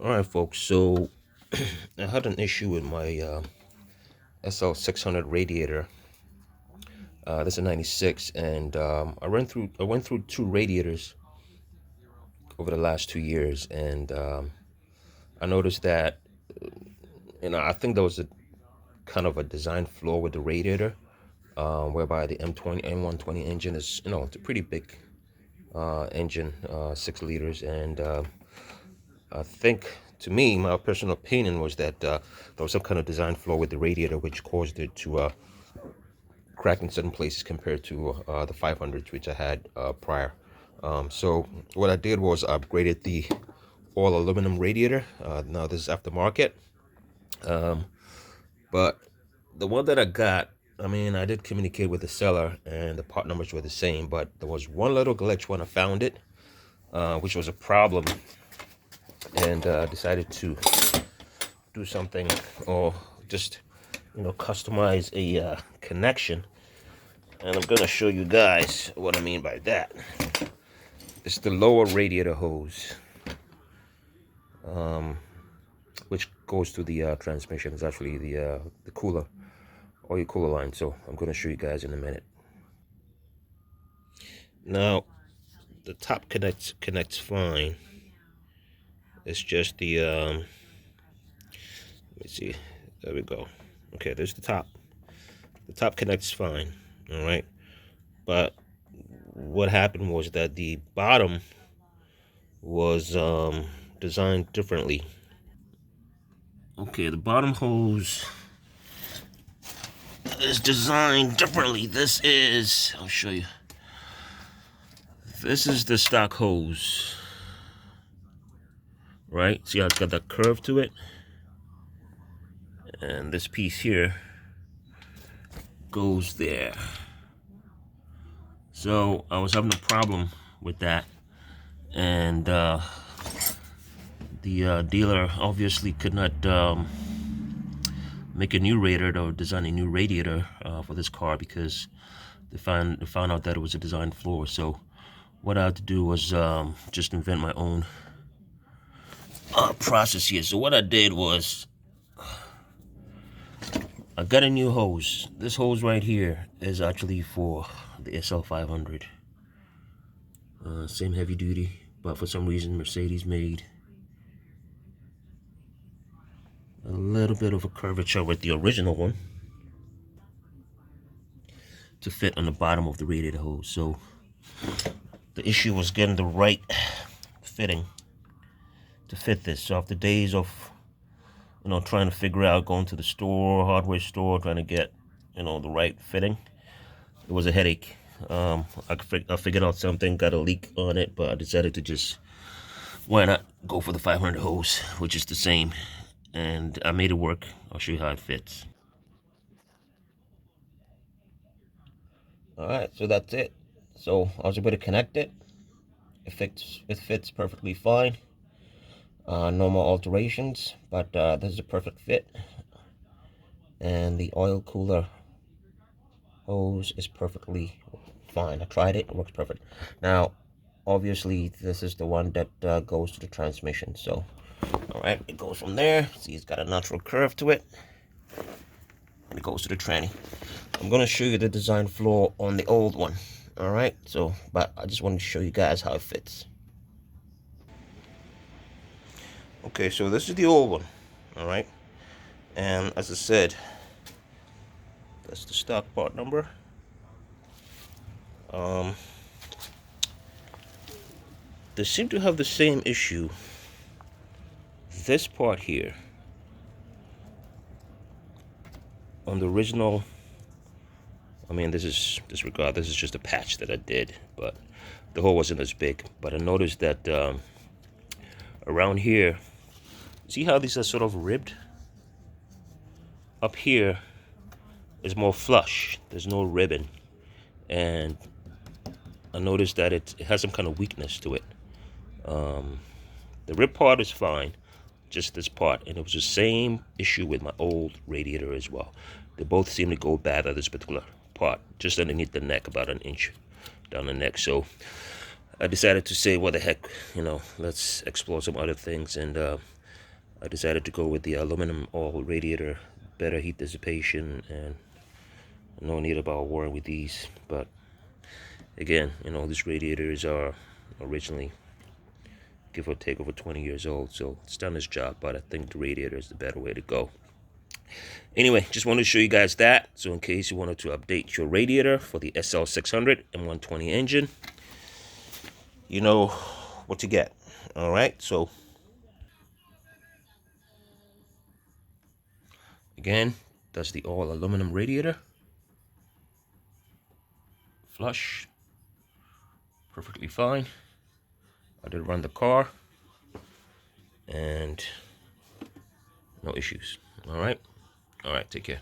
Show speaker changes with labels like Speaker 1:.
Speaker 1: All right, folks. So I had an issue with my SL600 radiator. This is a '96, and I went through two radiators over the last 2 years, and I noticed that I think there was a kind of a design flaw with the radiator, whereby the M120 engine is it's a pretty big engine, 6 liters, and I think, to me, my personal opinion was that there was some kind of design flaw with the radiator, which caused it to crack in certain places compared to the 500s, which I had prior. So what I did was I upgraded the all aluminum radiator. Now this is aftermarket, but the one that I got, I mean, I did communicate with the seller, and the part numbers were the same, but there was one little glitch when I found it, which was a problem, and decided to do something, or just customize a connection. And I'm gonna show you guys what I mean by that. It's the lower radiator hose, which goes to the transmission. It's actually the cooler, oil cooler line. So I'm gonna show you guys in a minute. Now the top connects fine. It's just the let me see. There we go. Okay, there's the top. The top connects fine. All right, but what happened was that the bottom was designed differently. Okay, the bottom hose is designed differently. I'll show you. This is the stock hose, right? See how it's got that curve to it? And this piece here goes there. So I was having a problem with that, and the dealer obviously could not make a new radiator or design a new radiator for this car, because they found out that it was a design flaw. So what I had to do was just invent my own process here. So what I did was I got a new hose. This hose right here is actually for the SL500. Same heavy duty, but for some reason Mercedes made a little bit of a curvature with the original one to fit on the bottom of the radiator hose. So the issue was getting the right fitting to fit this. So after days of trying to figure out, going to the store, hardware store, trying to get the right fitting, it was a headache. I figured out something, got a leak on it, but I decided to just, why not go for the 500 hose, which is the same, and I made it work. I'll show you how it fits. All right, so that's it. So I was able to connect it. It fits perfectly fine. No more alterations, but this is a perfect fit. And the oil cooler hose is perfectly fine. I tried it, it works perfect. Now, obviously, this is the one that goes to the transmission. So, all right, it goes from there. See, it's got a natural curve to it, and it goes to the tranny. I'm gonna show you the design flaw on the old one. All right, so, but I just wanted to show you guys how it fits. Okay, so this is the old one. All right, and as I said, that's the stock part number. They seem to have the same issue. This part here on the original, I mean, this is disregard. This is just a patch that I did, but the hole wasn't as big. But I noticed that around here, see how these are sort of ribbed? Up here is more flush. There's no ribbon, and I noticed that it has some kind of weakness to it. The rib part is fine, just this part, and it was the same issue with my old radiator as well. They both seem to go bad at this particular part, just underneath the neck, about an inch down the neck. So I decided to say, what the heck, let's explore some other things, and I decided to go with the aluminum oil radiator, better heat dissipation, and no need about worrying with these. But again, you know, these radiators are originally, give or take, over 20 years old, so it's done its job, but I think the radiator is the better way to go. Anyway, just wanted to show you guys that, so in case you wanted to update your radiator for the SL600 M120 engine, you know what to get. All right, so again, that's the all aluminum radiator. Flush, perfectly fine. I did run the car, and no issues. All right, take care.